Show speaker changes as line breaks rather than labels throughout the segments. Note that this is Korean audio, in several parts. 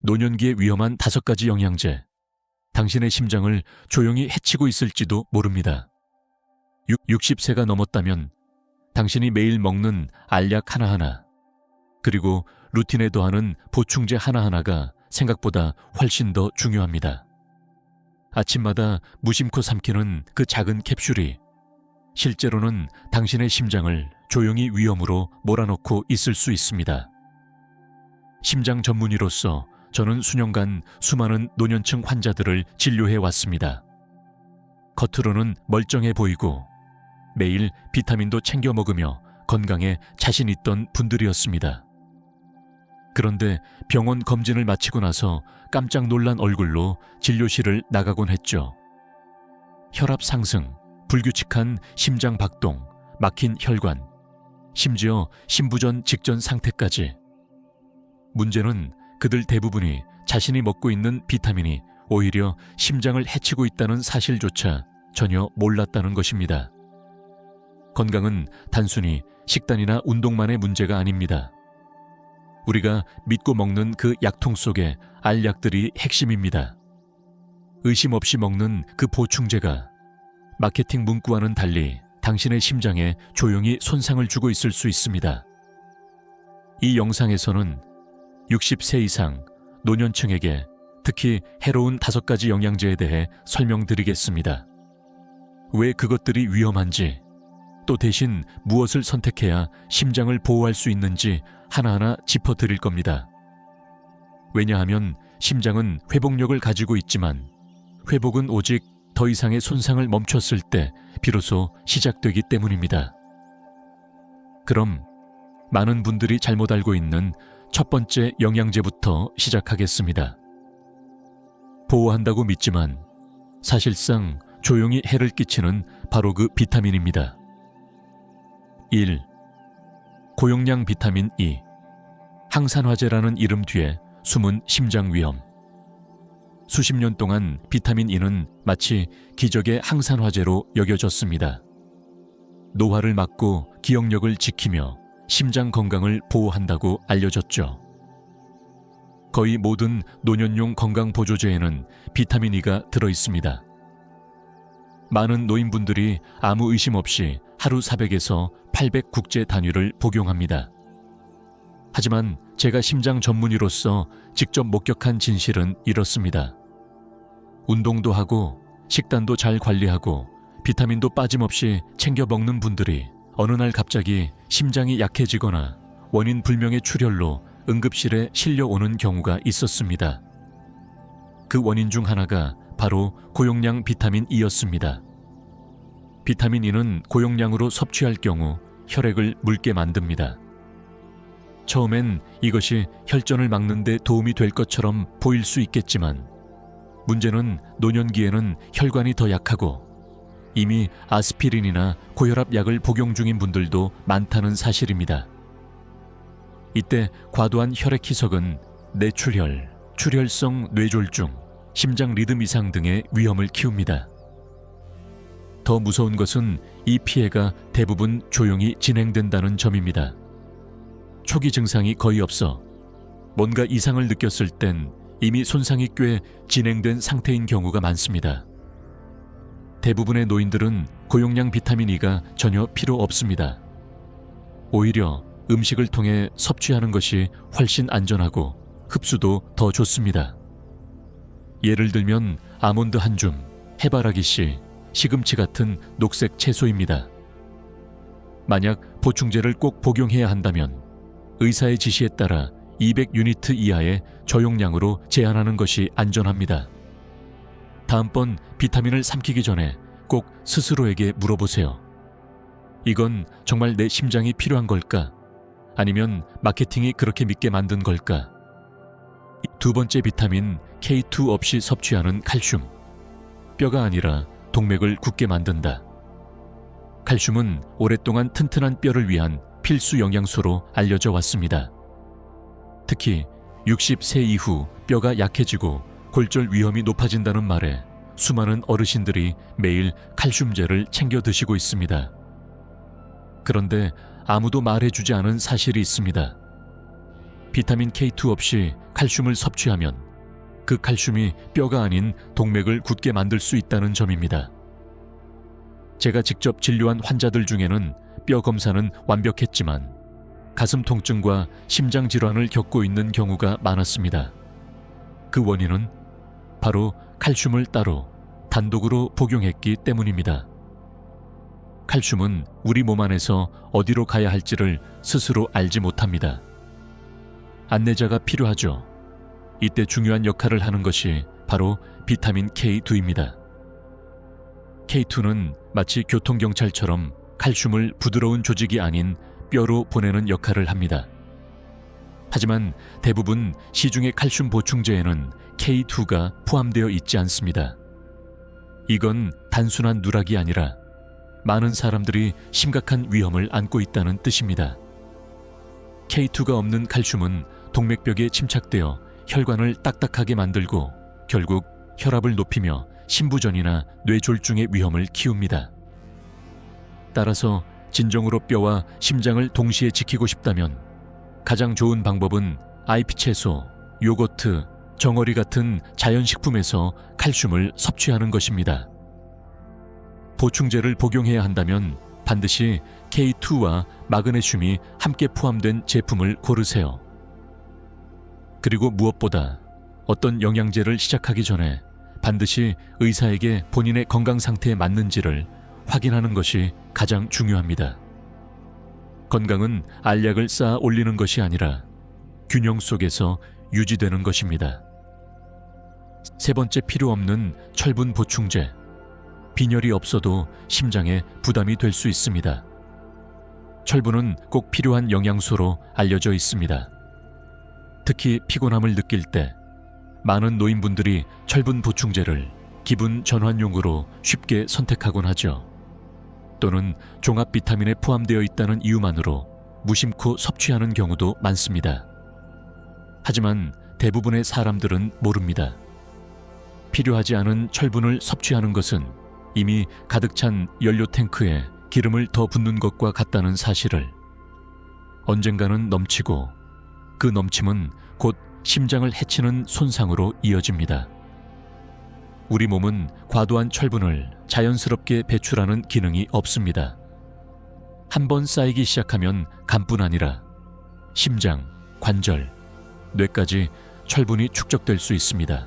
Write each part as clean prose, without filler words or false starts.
노년기에 위험한 5가지 영양제. 당신의 심장을 조용히 해치고 있을지도 모릅니다. 60세가 넘었다면 당신이 매일 먹는 알약 하나하나, 그리고 루틴에 더하는 보충제 하나하나가 생각보다 훨씬 더 중요합니다. 아침마다 무심코 삼키는 그 작은 캡슐이 실제로는 당신의 심장을 조용히 위험으로 몰아넣고 있을 수 있습니다. 심장 전문의로서 저는 수년간 수많은 노년층 환자들을 진료해 왔습니다. 겉으로는 멀쩡해 보이고 매일 비타민도 챙겨 먹으며 건강에 자신 있던 분들이었습니다. 그런데 병원 검진을 마치고 나서 깜짝 놀란 얼굴로 진료실을 나가곤 했죠. 혈압 상승, 불규칙한 심장 박동, 막힌 혈관, 심지어 심부전 직전 상태까지. 문제는 그들 대부분이 자신이 먹고 있는 비타민이 오히려 심장을 해치고 있다는 사실조차 전혀 몰랐다는 것입니다. 건강은 단순히 식단이나 운동만의 문제가 아닙니다. 우리가 믿고 먹는 그 약통 속의 알약들이 핵심입니다. 의심 없이 먹는 그 보충제가 마케팅 문구와는 달리 당신의 심장에 조용히 손상을 주고 있을 수 있습니다. 이 영상에서는 60세 이상 노년층에게 특히 해로운 5가지 영양제에 대해 설명드리겠습니다. 왜 그것들이 위험한지, 또 대신 무엇을 선택해야 심장을 보호할 수 있는지 하나하나 짚어드릴 겁니다. 왜냐하면 심장은 회복력을 가지고 있지만 회복은 오직 더 이상의 손상을 멈췄을 때 비로소 시작되기 때문입니다. 그럼 많은 분들이 잘못 알고 있는 첫 번째 영양제부터 시작하겠습니다. 보호한다고 믿지만 사실상 조용히 해를 끼치는 바로 그 비타민입니다. 1. 고용량 비타민 E. 항산화제라는 이름 뒤에 숨은 심장 위험. 수십 년 동안 비타민 E는 마치 기적의 항산화제로 여겨졌습니다. 노화를 막고 기억력을 지키며 심장 건강을 보호한다고 알려졌죠. 거의 모든 노년용 건강보조제에는 비타민 E가 들어있습니다. 많은 노인분들이 아무 의심 없이 하루 400에서 800 국제 단위를 복용합니다. 하지만 제가 심장 전문의로서 직접 목격한 진실은 이렇습니다. 운동도 하고 식단도 잘 관리하고 비타민도 빠짐없이 챙겨 먹는 분들이 어느 날 갑자기 심장이 약해지거나 원인 불명의 출혈로 응급실에 실려오는 경우가 있었습니다. 그 원인 중 하나가 바로 고용량 비타민 E였습니다. 비타민 E는 고용량으로 섭취할 경우 혈액을 묽게 만듭니다. 처음엔 이것이 혈전을 막는 데 도움이 될 것처럼 보일 수 있겠지만 문제는 노년기에는 혈관이 더 약하고 이미 아스피린이나 고혈압 약을 복용 중인 분들도 많다는 사실입니다. 이때 과도한 혈액 희석은 뇌출혈, 출혈성 뇌졸중, 심장 리듬 이상 등의 위험을 키웁니다. 더 무서운 것은 이 피해가 대부분 조용히 진행된다는 점입니다. 초기 증상이 거의 없어 뭔가 이상을 느꼈을 땐 이미 손상이 꽤 진행된 상태인 경우가 많습니다. 대부분의 노인들은 고용량 비타민 E가 전혀 필요 없습니다. 오히려 음식을 통해 섭취하는 것이 훨씬 안전하고 흡수도 더 좋습니다. 예를 들면 아몬드 한 줌, 해바라기 씨, 시금치 같은 녹색 채소입니다. 만약 보충제를 꼭 복용해야 한다면 의사의 지시에 따라 200유니트 이하의 저용량으로 제한하는 것이 안전합니다. 다음번 비타민을 삼키기 전에 꼭 스스로에게 물어보세요. 이건 정말 내 심장이 필요한 걸까? 아니면 마케팅이 그렇게 믿게 만든 걸까? 두 번째 비타민 K2 없이 섭취하는 칼슘. 뼈가 아니라 동맥을 굳게 만든다. 칼슘은 오랫동안 튼튼한 뼈를 위한 필수 영양소로 알려져 왔습니다. 특히 60세 이후 뼈가 약해지고 골절 위험이 높아진다는 말에 수많은 어르신들이 매일 칼슘제를 챙겨 드시고 있습니다. 그런데 아무도 말해주지 않은 사실이 있습니다. 비타민 K2 없이 칼슘을 섭취하면 그 칼슘이 뼈가 아닌 동맥을 굳게 만들 수 있다는 점입니다. 제가 직접 진료한 환자들 중에는 뼈 검사는 완벽했지만 가슴 통증과 심장 질환을 겪고 있는 경우가 많았습니다. 그 원인은 바로 칼슘을 따로 단독으로 복용했기 때문입니다. 칼슘은 우리 몸 안에서 어디로 가야 할지를 스스로 알지 못합니다. 안내자가 필요하죠. 이때 중요한 역할을 하는 것이 바로 비타민 K2입니다. K2는 마치 교통경찰처럼 칼슘을 부드러운 조직이 아닌 뼈로 보내는 역할을 합니다. 하지만 대부분 시중의 칼슘 보충제에는 K2가 포함되어 있지 않습니다. 이건 단순한 누락이 아니라 많은 사람들이 심각한 위험을 안고 있다는 뜻입니다. K2가 없는 칼슘은 동맥벽에 침착되어 혈관을 딱딱하게 만들고 결국 혈압을 높이며 심부전이나 뇌졸중의 위험을 키웁니다. 따라서 진정으로 뼈와 심장을 동시에 지키고 싶다면 가장 좋은 방법은 아이피 채소, 요거트, 정어리 같은 자연식품에서 칼슘을 섭취하는 것입니다. 보충제를 복용해야 한다면 반드시 K2와 마그네슘이 함께 포함된 제품을 고르세요. 그리고 무엇보다 어떤 영양제를 시작하기 전에 반드시 의사에게 본인의 건강 상태에 맞는지를 확인하는 것이 가장 중요합니다. 건강은 알약을 쌓아 올리는 것이 아니라 균형 속에서 유지되는 것입니다. 세 번째, 필요 없는 철분 보충제. 빈혈이 없어도 심장에 부담이 될 수 있습니다. 철분은 꼭 필요한 영양소로 알려져 있습니다. 특히 피곤함을 느낄 때 많은 노인분들이 철분 보충제를 기분 전환용으로 쉽게 선택하곤 하죠. 또는 종합 비타민에 포함되어 있다는 이유만으로 무심코 섭취하는 경우도 많습니다. 하지만 대부분의 사람들은 모릅니다. 필요하지 않은 철분을 섭취하는 것은 이미 가득 찬 연료 탱크에 기름을 더 붓는 것과 같다는 사실을. 언젠가는 넘치고 그 넘침은 곧 심장을 해치는 손상으로 이어집니다. 우리 몸은 과도한 철분을 자연스럽게 배출하는 기능이 없습니다. 한번 쌓이기 시작하면 간뿐 아니라 심장, 관절, 뇌까지 철분이 축적될 수 있습니다.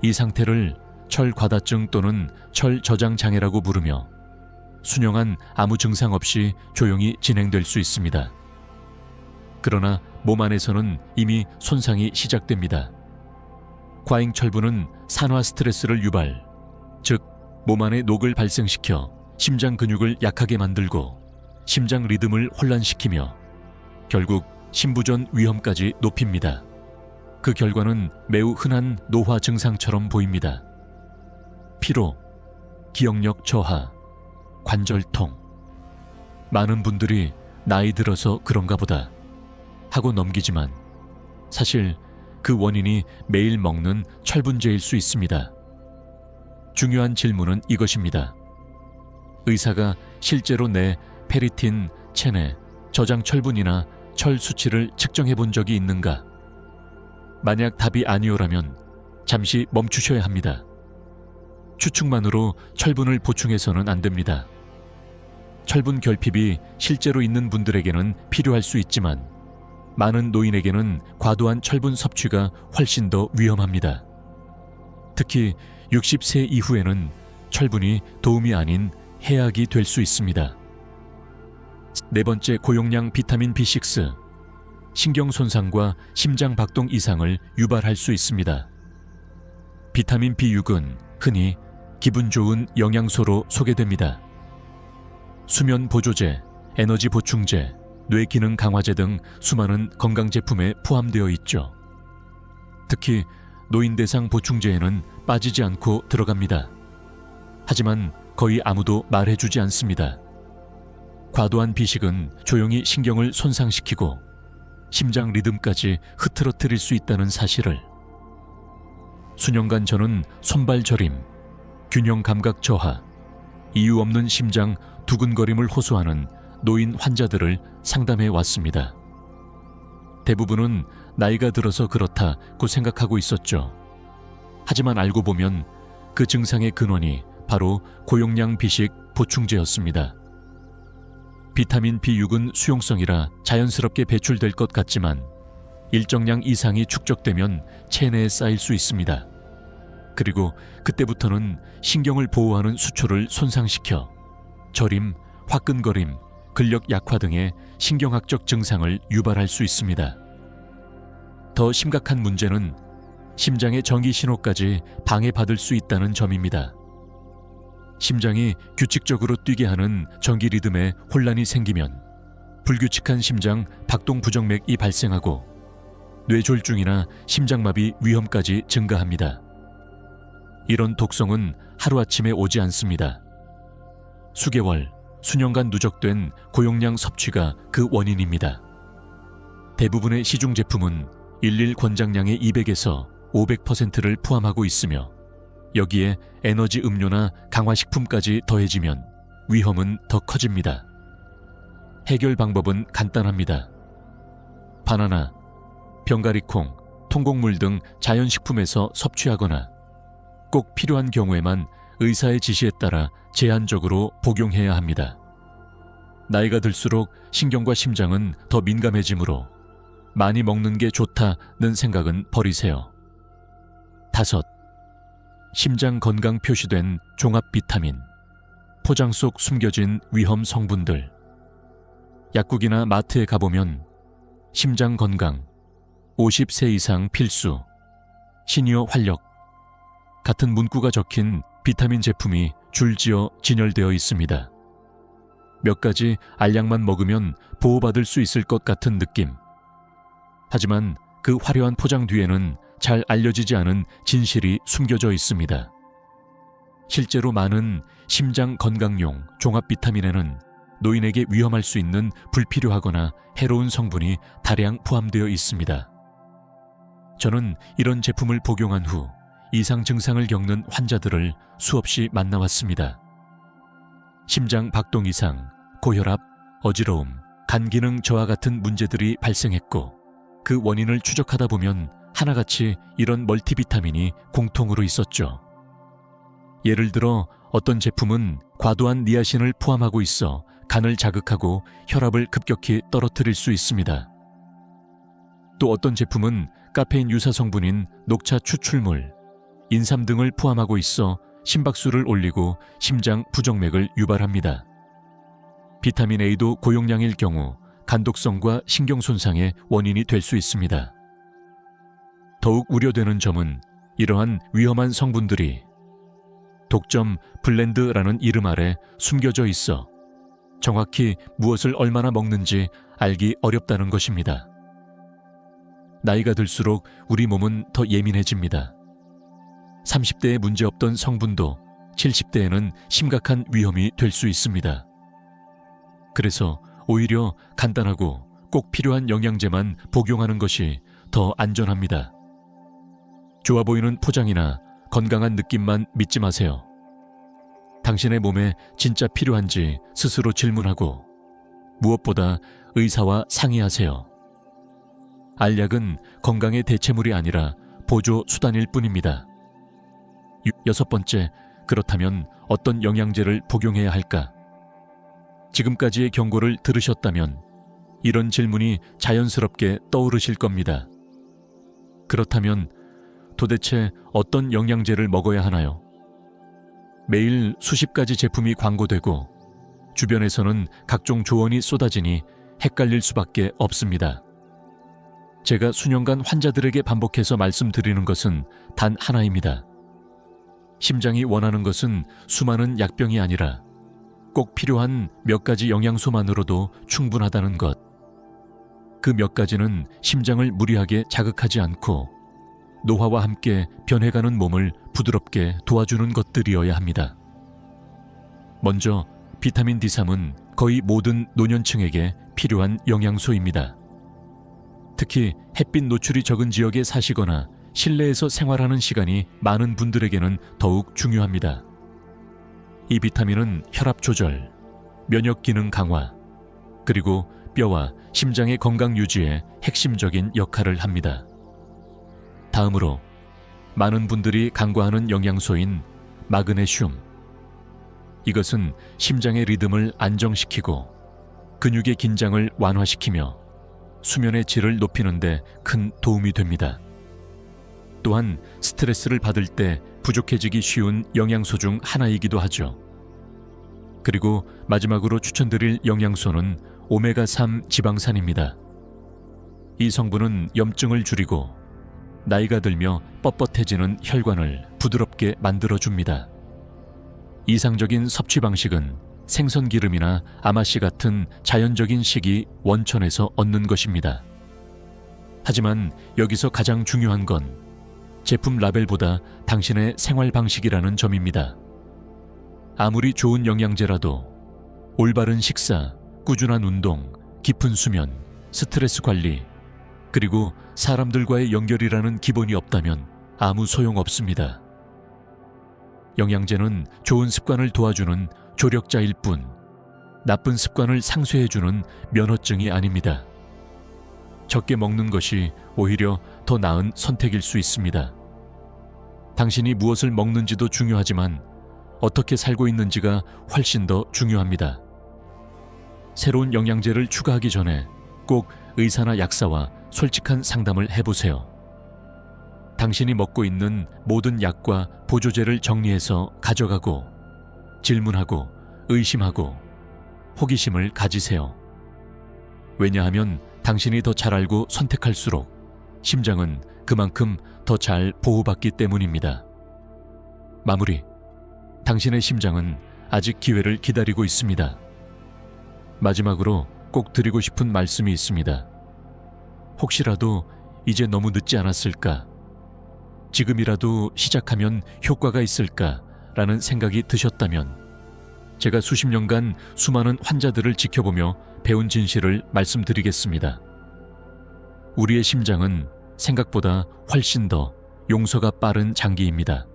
이 상태를 철과다증 또는 철저장장애라고 부르며 순영한 아무 증상 없이 조용히 진행될 수 있습니다. 그러나 몸 안에서는 이미 손상이 시작됩니다. 과잉 철분은 산화 스트레스를 유발, 즉 몸 안에 녹을 발생시켜 심장 근육을 약하게 만들고 심장 리듬을 혼란시키며 결국 심부전 위험까지 높입니다. 그 결과는 매우 흔한 노화 증상처럼 보입니다. 피로, 기억력 저하, 관절통. 많은 분들이 나이 들어서 그런가 보다 하고 넘기지만 사실 그 원인이 매일 먹는 철분제일 수 있습니다. 중요한 질문은 이것입니다. 의사가 실제로 내 페리틴, 체내, 저장 철분이나 철 수치를 측정해 본 적이 있는가? 만약 답이 아니오라면 잠시 멈추셔야 합니다. 추측만으로 철분을 보충해서는 안 됩니다. 철분 결핍이 실제로 있는 분들에게는 필요할 수 있지만 많은 노인에게는 과도한 철분 섭취가 훨씬 더 위험합니다. 특히 60세 이후에는 철분이 도움이 아닌 해악이 될 수 있습니다. 네 번째, 고용량 비타민 B6. 신경 손상과 심장 박동 이상을 유발할 수 있습니다. 비타민 B6은 흔히 기분 좋은 영양소로 소개됩니다. 수면 보조제, 에너지 보충제, 뇌기능 강화제 등 수많은 건강제품에 포함되어 있죠. 특히 노인 대상 보충제에는 빠지지 않고 들어갑니다. 하지만 거의 아무도 말해주지 않습니다. 과도한 비식은 조용히 신경을 손상시키고 심장 리듬까지 흐트러뜨릴 수 있다는 사실을. 수년간 저는 손발 저림, 균형 감각 저하, 이유 없는 심장 두근거림을 호소하는 노인 환자들을 상담해 왔습니다. 대부분은 나이가 들어서 그렇다고 생각하고 있었죠. 하지만 알고 보면 그 증상의 근원이 바로 고용량 비식 보충제였습니다. 비타민 B6은 수용성이라 자연스럽게 배출될 것 같지만 일정량 이상이 축적되면 체내에 쌓일 수 있습니다. 그리고 그때부터는 신경을 보호하는 수초를 손상시켜 저림, 화끈거림, 근력 약화 등의 신경학적 증상을 유발할 수 있습니다. 더 심각한 문제는 심장의 전기 신호까지 방해받을 수 있다는 점입니다. 심장이 규칙적으로 뛰게 하는 전기 리듬에 혼란이 생기면 불규칙한 심장 박동 부정맥이 발생하고 뇌졸중이나 심장마비 위험까지 증가합니다. 이런 독성은 하루아침에 오지 않습니다. 수개월, 수년간 누적된 고용량 섭취가 그 원인입니다. 대부분의 시중 제품은 일일 권장량의 200에서 500%를 포함하고 있으며 여기에 에너지 음료나 강화식품까지 더해지면 위험은 더 커집니다. 해결 방법은 간단합니다. 바나나, 병가리콩, 통곡물 등 자연식품에서 섭취하거나 꼭 필요한 경우에만 의사의 지시에 따라 제한적으로 복용해야 합니다. 나이가 들수록 신경과 심장은 더 민감해지므로 많이 먹는 게 좋다는 생각은 버리세요. 5. 심장 건강 표시된 종합 비타민. 포장 속 숨겨진 위험 성분들. 약국이나 마트에 가보면 심장 건강, 50세 이상 필수, 시니어 활력 같은 문구가 적힌 비타민 제품이 줄지어 진열되어 있습니다. 몇 가지 알약만 먹으면 보호받을 수 있을 것 같은 느낌. 하지만 그 화려한 포장 뒤에는 잘 알려지지 않은 진실이 숨겨져 있습니다. 실제로 많은 심장 건강용 종합 비타민에는 노인에게 위험할 수 있는 불필요하거나 해로운 성분이 다량 포함되어 있습니다. 저는 이런 제품을 복용한 후 이상 증상을 겪는 환자들을 수없이 만나왔습니다. 심장 박동 이상, 고혈압, 어지러움, 간 기능 저하 같은 문제들이 발생했고 그 원인을 추적하다 보면 하나같이 이런 멀티비타민이 공통으로 있었죠. 예를 들어 어떤 제품은 과도한 니아신을 포함하고 있어 간을 자극하고 혈압을 급격히 떨어뜨릴 수 있습니다. 또 어떤 제품은 카페인 유사 성분인 녹차 추출물, 인삼 등을 포함하고 있어 심박수를 올리고 심장 부정맥을 유발합니다. 비타민 A도 고용량일 경우 간독성과 신경 손상의 원인이 될 수 있습니다. 더욱 우려되는 점은 이러한 위험한 성분들이 독점 블렌드라는 이름 아래 숨겨져 있어 정확히 무엇을 얼마나 먹는지 알기 어렵다는 것입니다. 나이가 들수록 우리 몸은 더 예민해집니다. 30대에 문제없던 성분도 70대에는 심각한 위험이 될 수 있습니다. 그래서 오히려 간단하고 꼭 필요한 영양제만 복용하는 것이 더 안전합니다. 좋아 보이는 포장이나 건강한 느낌만 믿지 마세요. 당신의 몸에 진짜 필요한지 스스로 질문하고 무엇보다 의사와 상의하세요. 알약은 건강의 대체물이 아니라 보조 수단일 뿐입니다. 6번째, 그렇다면 어떤 영양제를 복용해야 할까? 지금까지의 경고를 들으셨다면 이런 질문이 자연스럽게 떠오르실 겁니다. 그렇다면 도대체 어떤 영양제를 먹어야 하나요? 매일 수십 가지 제품이 광고되고 주변에서는 각종 조언이 쏟아지니 헷갈릴 수밖에 없습니다. 제가 수년간 환자들에게 반복해서 말씀드리는 것은 단 하나입니다. 심장이 원하는 것은 수많은 약병이 아니라 꼭 필요한 몇 가지 영양소만으로도 충분하다는 것. 그 몇 가지는 심장을 무리하게 자극하지 않고 노화와 함께 변해가는 몸을 부드럽게 도와주는 것들이어야 합니다. 먼저 비타민 D3은 거의 모든 노년층에게 필요한 영양소입니다. 특히 햇빛 노출이 적은 지역에 사시거나 실내에서 생활하는 시간이 많은 분들에게는 더욱 중요합니다. 이 비타민은 혈압 조절, 면역 기능 강화, 그리고 뼈와 심장의 건강 유지에 핵심적인 역할을 합니다. 다음으로 많은 분들이 간과하는 영양소인 마그네슘. 이것은 심장의 리듬을 안정시키고 근육의 긴장을 완화시키며 수면의 질을 높이는 데 큰 도움이 됩니다. 또한 스트레스를 받을 때 부족해지기 쉬운 영양소 중 하나이기도 하죠. 그리고 마지막으로 추천드릴 영양소는 오메가3 지방산입니다. 이 성분은 염증을 줄이고 나이가 들며 뻣뻣해지는 혈관을 부드럽게 만들어줍니다. 이상적인 섭취 방식은 생선기름이나 아마씨 같은 자연적인 식이 원천에서 얻는 것입니다. 하지만 여기서 가장 중요한 건 제품 라벨보다 당신의 생활 방식이라는 점입니다. 아무리 좋은 영양제라도 올바른 식사, 꾸준한 운동, 깊은 수면, 스트레스 관리, 그리고 사람들과의 연결이라는 기본이 없다면 아무 소용없습니다. 영양제는 좋은 습관을 도와주는 조력자일 뿐 나쁜 습관을 상쇄해주는 면허증이 아닙니다. 적게 먹는 것이 오히려 더 나은 선택일 수 있습니다. 당신이 무엇을 먹는지도 중요하지만 어떻게 살고 있는지가 훨씬 더 중요합니다. 새로운 영양제를 추가하기 전에 꼭 의사나 약사와 솔직한 상담을 해보세요. 당신이 먹고 있는 모든 약과 보조제를 정리해서 가져가고 질문하고 의심하고 호기심을 가지세요. 왜냐하면 당신이 더 잘 알고 선택할수록 심장은 그만큼 더 잘 보호받기 때문입니다. 마무리. 당신의 심장은 아직 기회를 기다리고 있습니다. 마지막으로 꼭 드리고 싶은 말씀이 있습니다. 혹시라도 이제 너무 늦지 않았을까? 지금이라도 시작하면 효과가 있을까? 라는 생각이 드셨다면 제가 수십 년간 수많은 환자들을 지켜보며 배운 진실을 말씀드리겠습니다. 우리의 심장은 생각보다 훨씬 더 용서가 빠른 장기입니다.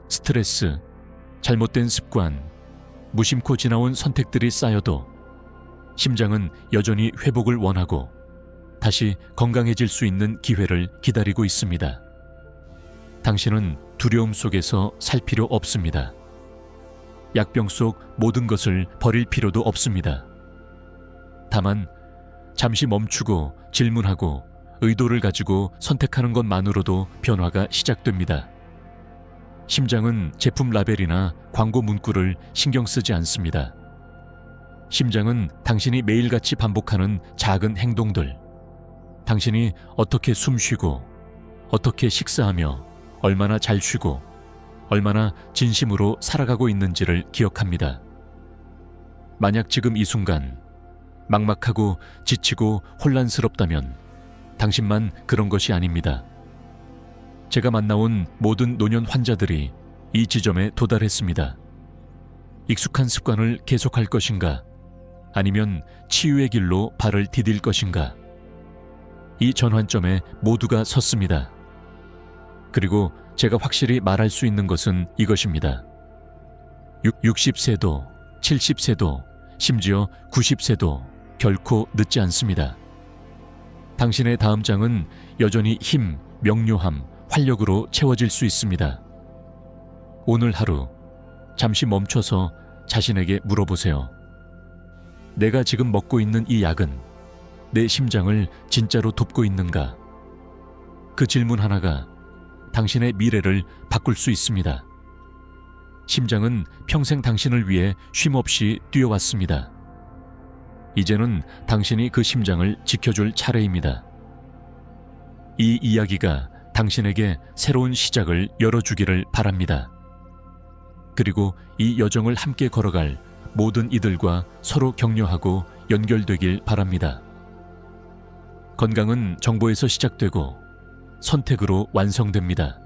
스트레스, 잘못된 습관, 무심코 지나온 선택들이 쌓여도 심장은 여전히 회복을 원하고 다시 건강해질 수 있는 기회를 기다리고 있습니다. 당신은 두려움 속에서 살 필요 없습니다. 약병 속 모든 것을 버릴 필요도 없습니다. 다만 잠시 멈추고 질문하고 의도를 가지고 선택하는 것만으로도 변화가 시작됩니다. 심장은 제품 라벨이나 광고 문구를 신경 쓰지 않습니다. 심장은 당신이 매일같이 반복하는 작은 행동들, 당신이 어떻게 숨쉬고 어떻게 식사하며 얼마나 잘 쉬고 얼마나 진심으로 살아가고 있는지를 기억합니다. 만약 지금 이 순간 막막하고 지치고 혼란스럽다면 당신만 그런 것이 아닙니다. 제가 만나온 모든 노년 환자들이 이 지점에 도달했습니다. 익숙한 습관을 계속할 것인가? 아니면 치유의 길로 발을 디딜 것인가? 이 전환점에 모두가 섰습니다. 그리고 제가 확실히 말할 수 있는 것은 이것입니다. 60세도, 70세도, 심지어 90세도 결코 늦지 않습니다. 당신의 다음 장은 여전히 힘, 명료함, 활력으로 채워질 수 있습니다. 오늘 하루 잠시 멈춰서 자신에게 물어보세요. 내가 지금 먹고 있는 이 약은 내 심장을 진짜로 돕고 있는가? 그 질문 하나가 당신의 미래를 바꿀 수 있습니다. 심장은 평생 당신을 위해 쉼없이 뛰어왔습니다. 이제는 당신이 그 심장을 지켜줄 차례입니다. 이 이야기가 당신에게 새로운 시작을 열어주기를 바랍니다. 그리고 이 여정을 함께 걸어갈 모든 이들과 서로 격려하고 연결되길 바랍니다. 건강은 정보에서 시작되고 선택으로 완성됩니다.